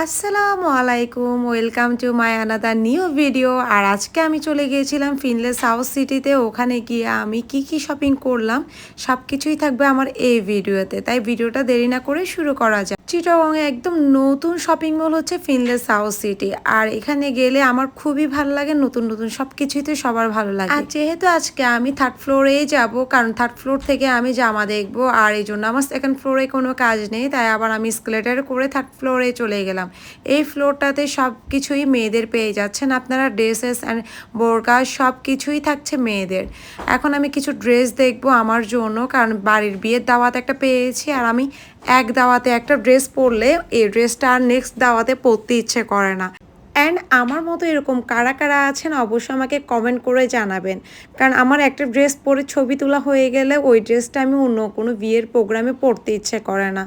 আসসালামু আলাইকুম, welcome to my another new video. আর আজকে আমি চলে গিয়েছিলাম ফিনলে সাউথ সিটিতে। ওখানে গিয়ে আমি কি কি শপিং করলাম সব কিছুই থাকবে আমার এই ভিডিওতে, তাই ভিডিওটা দেরি না করে শুরু করা যায়। চিটাগংয়ে একদম নতুন শপিং মল হচ্ছে ফিনলে সাউথ সিটি। আর এখানে গেলে আমার খুবই ভালো লাগে, নতুন নতুন সব কিছুই তো সবার ভালো লাগে। আর যেহেতু আজকে আমি থার্ড ফ্লোরেই যাব, কারণ থার্ড ফ্লোর থেকে আমি জামা দেখবো, আর এই জন্য আমার সেকেন্ড ফ্লোরে কোনো কাজ নেই, তাই আবার আমি স্কেলেটার করে থার্ড ফ্লোরে চলে গেলাম। এই ফ্লোরটাতে সব কিছুই মেয়েদের পেয়ে যাচ্ছেন আপনারা, ড্রেসেস অ্যান্ড বোরকা সব কিছুই থাকছে মেয়েদের। এখন আমি কিছু ড্রেস দেখবো আমার জন্য, কারণ বাড়ির বিয়ের দাওয়াত একটা পেয়েছি, আর আমি এক দাওয়াতে একটা ড্রেস পরলে এই ড্রেসটা আর নেক্সট দাওয়াতে পরতে ইচ্ছে করে না। অ্যান্ড আমার মতো এরকম কারা কারা আছেন অবশ্যই আমাকে কমেন্ট করে জানাবেন, কারণ আমার একটা ড্রেস পরে ছবি তোলা হয়ে গেলে ওই ড্রেসটা আমি অন্য কোনো বিয়ের প্রোগ্রামে পরতে ইচ্ছে করে না।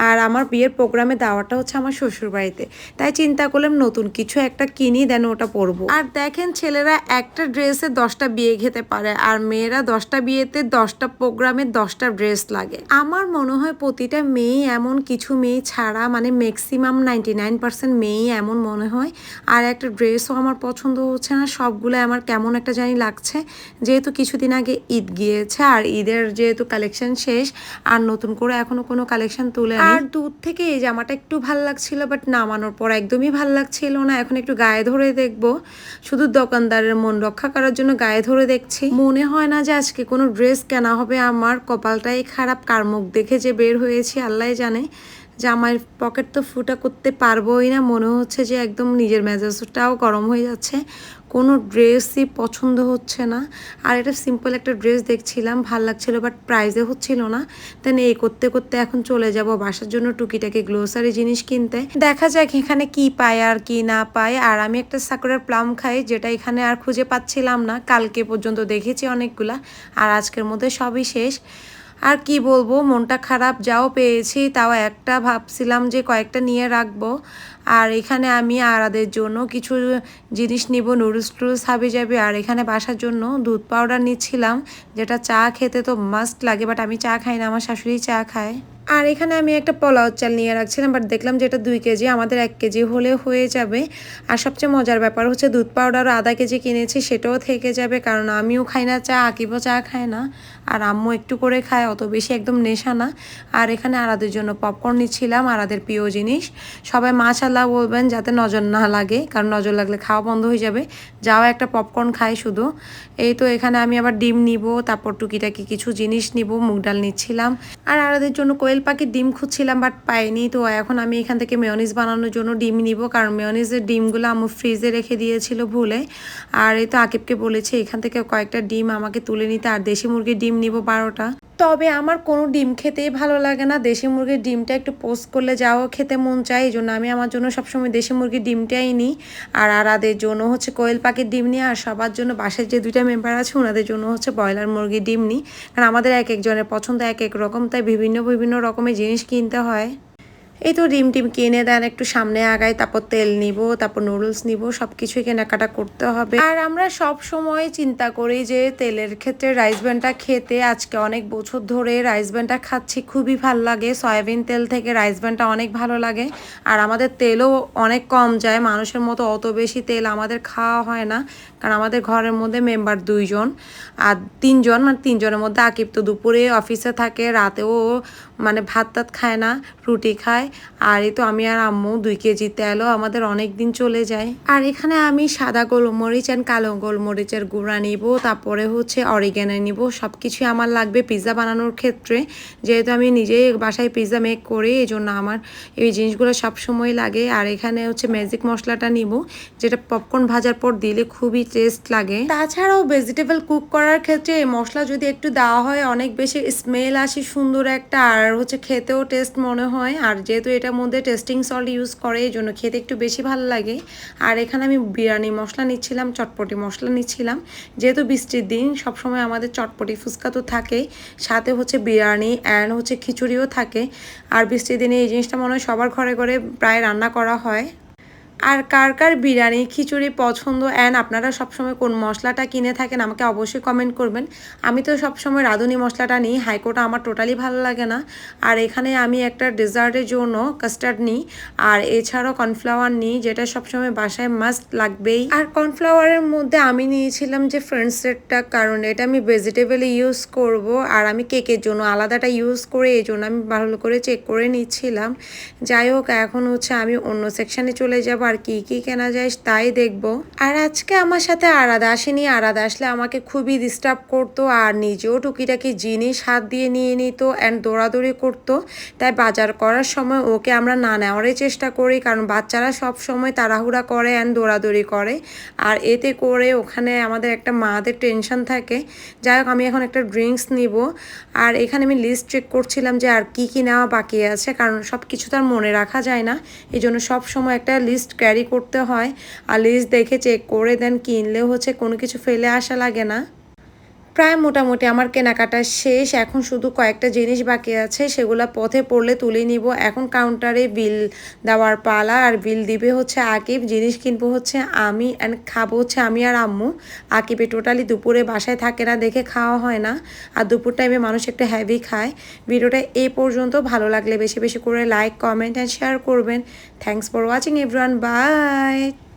আর আমার বিয়ের প্রোগ্রামে দেওয়াটা হচ্ছে আমার শ্বশুরবাড়িতে, তাই চিন্তা করলাম নতুন কিছু একটা কিনি, দেন ওটা পরবো। আর দেখেন, ছেলেরা একটা ড্রেসে 10টা বিয়ে খেতে পারে, আর মেয়েরা 10টা বিয়েতে 10টা প্রোগ্রামে 10টা ড্রেস লাগে। আমার মনে হয় প্রতিটা মেয়ে এমন, কিছু মেয়ে ছাড়া মানে ম্যাক্সিমাম 99% মেয়েই এমন মনে হয়। আর একটা ড্রেসও আমার পছন্দ হচ্ছে না, সবগুলো আমার কেমন একটা জানি লাগছে। যেহেতু কিছুদিন আগে ঈদ গিয়েছে, আর ঈদের যেহেতু কালেকশন শেষ, আর নতুন করে এখনো কোনো কালেকশন তুলে নেই। আর দূর থেকে এই জামাটা একটু ভাল লাগছিল, বাট নামানোর পর একদমই ভাল লাগছিল না। এখন একটু গায়ে ধরে দেখবো, শুধু দোকানদারের মন রক্ষা করার জন্য গায়ে ধরে দেখছি। মনে হয় না যে আজকে কোনো ড্রেস কেনা হবে। আমার কপালটাই খারাপ, কার মুখ দেখে যে বের হয়েছি আল্লাহ জানে। জামার পকেট তো ফুটা করতে পারবোই না, মনে হচ্ছে যে একদম নিজের মেজাজটাও গরম হয়ে যাচ্ছে। কোনো ড্রেসই পছন্দ হচ্ছে না। আর এটা সিম্পল একটা ড্রেস দেখছিলাম, ভাল লাগছিল, বাট প্রাইসে হচ্ছিল না। দেন এই করতে করতে এখন চলে যাব বাসার জন্য টুকিটাকি গ্লোসারি জিনিস কিনতে। দেখা যাক এখানে কি পায় আর কি না পায়। আর আমি একটা সাকুরার প্লাম খাই, যেটা এখানে আর খুঁজে পাচ্ছিলাম না। কালকে পর্যন্ত দেখেছি অনেকগুলা, আর আজকের মধ্যে সবই শেষ। আর কি বলবো, মনটা খারাপ। যাও পেয়েছি, তাও একটা ভাবছিলাম যে কয়েকটা নিয়ে রাখবো। আর এখানে আমি আরাদের জন্য কিছু জিনিস নিব, নুডলস টুডলস হাবি যাবে। আর এখানে বাসার জন্য দুধ পাউডার নিচ্ছিলাম, যেটা চা খেতে তো মাস্ট লাগে, বাট আমি চা খাই না, আমার শাশুড়ি চা খায়। আর এখানে আমি একটা পোলাও চাল নিয়ে রাখছিলাম, বাট দেখলাম যে এটা 2 কেজি, আমাদের 1 কেজি হলে হয়ে যাবে। আর সবচেয়ে মজার ব্যাপার হচ্ছে দুধ পাউডারও আধা কেজি কিনেছি, সেটাও থেকে যাবে, কারণ আমিও খাই না চা, আকিবও চা খায় না, আর আম্মু একটু করে খায়, অত বেশি একদম নেশা না। আর এখানে আরাদের জন্য পপকর্ন নিচ্ছিলাম, আরাদের প্রিয় জিনিস। সবাই মাশাআল্লাহ বলবেন যাতে নজর না লাগে, কারণ নজর লাগলে খাওয়া বন্ধ হয়ে যাবে। যাও একটা পপকর্ন খাই শুধু। এই তো এখানে আমি আবার ডিম নিব, তারপর টুকিটাকি কিছু জিনিস নিব, মুগ ডাল নিচ্ছিলাম। আর আরাদের জন্য কোয়েল পাখির ডিম খুঁজছিলাম, বাট পাইনি। তো এখন আমি এখান থেকে মেয়োনিজ বানানোর জন্য ডিম নিব, কারণ মেয়োনিজের ডিমগুলো আম্মু ফ্রিজে রেখে দিয়েছিল ভুলে। আর এই তো আকিবকে বলেছে এখান থেকে কয়েকটা ডিম আমাকে তুলে নিতে, আর দেশি মুরগির ডিম নিব 12টা। তবে আমার কোনো ডিম খেতেই ভালো লাগে না, দেশি মুরগির ডিমটা একটু পোস্ট করলে যাও খেতে মন চায়, এই জন্য আমি আমার জন্য সবসময় দেশি মুরগির ডিমটাই নিই। আর আরাদের জন্য হচ্ছে কোয়েল পাখির ডিম নিই, আর সবার জন্য বাসায় যে 2টা মেম্বার আছে ওনাদের জন্য হচ্ছে ব্রয়লার মুরগির ডিম নিই, কারণ আমাদের এক একজনের পছন্দ এক এক রকম, তাই বিভিন্ন বিভিন্ন রকমের জিনিস কিনতে হয়। এই তো ডিম টিম কিনে দেন, একটু সামনে আগাই, তারপর তেল নিব, তারপর নুডলস নিব, সব কিছুই কেনাকাটা করতে হবে। আর আমরা সব সময় চিন্তা করি যে তেলের ক্ষেত্রে রাইস ব্র্যানটা খেতে, আজকে অনেক বছর ধরে রাইস ব্র্যানটা খাচ্ছি, খুবই ভালো লাগে। সয়াবিন তেল থেকে রাইস ব্র্যানটা অনেক ভালো লাগে। আর আমাদের তেলও অনেক কম যায়, মানুষের মতো অত বেশি তেল আমাদের খাওয়া হয় না, কারণ আমাদের ঘরের মধ্যে মেম্বার 2 জন, আর 3 জন, মানে 3 জনের মধ্যে আকিব তো দুপুরে অফিসে থাকে, রাতেও মানে ভাত টাত খায় না, রুটি খায়। আর এই তো আমি আর আম্মু 2 কেজি তেলও আমাদের অনেক দিন চলে যায়। আর এখানে আমি সাদা গোলমরিচ অ্যান্ড কালো গোলমরিচের গুঁড়া নিব, তারপরে হচ্ছে অরিগ্যানো নিব, সব কিছুই আমার লাগবে পিৎজা বানানোর ক্ষেত্রে। যেহেতু আমি নিজেই বাসায় পিৎজা মেক করি, এই জন্য আমার এই জিনিসগুলো সবসময় লাগে। আর এখানে হচ্ছে ম্যাজিক মশলাটা নিব, যেটা পপকর্ন ভাজার পর দিলে খুবই টেস্ট লাগে। তাছাড়াও ভেজিটেবল কুক করার ক্ষেত্রে এই মশলা যদি একটু দেওয়া হয় অনেক বেশি স্মেল আসে সুন্দর একটা, আর হচ্ছে খেতেও টেস্ট মনে হয়। আর যেহেতু এটার মধ্যে টেস্টিং সল্ট ইউজ করে, এই জন্য খেতে একটু বেশি ভালো লাগে। আর এখানে আমি বিরিয়ানি মশলা নিচ্ছিলাম, চটপটি মশলা নিচ্ছিলাম, যেহেতু বৃষ্টির দিন সবসময় আমাদের চটপটি ফুচকা তো থাকেই, সাথে হচ্ছে বিরিয়ানি অ্যান্ড হচ্ছে খিচুড়িও থাকে। আর বৃষ্টির দিনে এই জিনিসটা মনে হয় সবার ঘরে ঘরে প্রায় রান্না করা হয়। আর কার কার বিরিয়ানি খিচুড়ি পছন্দ অ্যান্ড আপনারা সবসময় কোন মশলাটা কিনে থাকেন আমাকে অবশ্যই কমেন্ট করবেন। আমি তো সবসময় রাঁধুনি মশলাটা নিই, হাইকোটা আমার টোটালি ভালো লাগে না। আর এখানে আমি একটা ডেজার্টের জন্য কাস্টার্ড নিই আর এছাড়াও কর্নফ্লাওয়ার নিই, যেটা সবসময় বাসায় মাস্ট লাগবেই। আর কর্নফ্লাওয়ারের মধ্যে আমি নিয়েছিলাম যে ফ্রেন্ডসেরটা, কারণ এটা আমি ভেজিটেবল ইউজ করব আর আমি কেকের জন্য আলাদাটা ইউজ করে এই জন্য আমি ভালো করে চেক করে নিচ্ছিলাম। যাই হোক, এখন হচ্ছে আমি অন্য সেকশানে চলে যাব আর কি কি কেনা যায় তাই দেখব। আর আজকে আমার সাথে আরাধা আসেনি, আরাধা আসলে আমাকে খুবই ডিস্টার্ব করতো আর নিজেও টুকিটাকি জিনিস হাত দিয়ে নিয়ে নিত অ্যান্ড দৌড়াদৌড়ি করতো। তাই বাজার করার সময় ওকে আমরা না নেওয়ারই চেষ্টা করি, কারণ বাচ্চারা সব সময় তাড়াহুড়া করে অ্যান্ড দৌড়াদৌড়ি করে আর এতে করে ওখানে আমাদের একটা মাদের টেনশন থাকে। যাই হোক, আমি এখন একটা ড্রিঙ্কস নিব আর এখানে আমি লিস্ট চেক করছিলাম যে আর কি কি নেওয়া বাকি আছে, কারণ সব কিছু তো আর মনে রাখা যায় না, এই জন্য সব সময় একটা লিস্ট ক্যারি করতে হয়। আর লিস্ট দেখে চেক করে দেন কিনলেও হচ্ছে কোনো কিছু ফেলে আসা লাগে না। প্রায় মোটামুটি আমার কেনাকাটা শেষ, এখন শুধু কয়েকটা জিনিস বাকি আছে, সেগুলো পথে পড়লে তুলে নিব। এখন কাউন্টারে বিল দেওয়ার পালা আর বিল দিবে হচ্ছে আকিব, জিনিস কিনবো হচ্ছে আমি অ্যান্ড খাবো হচ্ছে আমি আর আম্মু। আকিবে টোটালি দুপুরে বাসায় থাকে না দেখে খাওয়া হয় না, আর দুপুর টাইমে মানুষ একটু হেভি খায়। ভিডিওটা এই পর্যন্ত, ভালো লাগলে বেশি বেশি করে লাইক কমেন্ট অ্যান্ড শেয়ার করবেন। Thanks for watching everyone, by.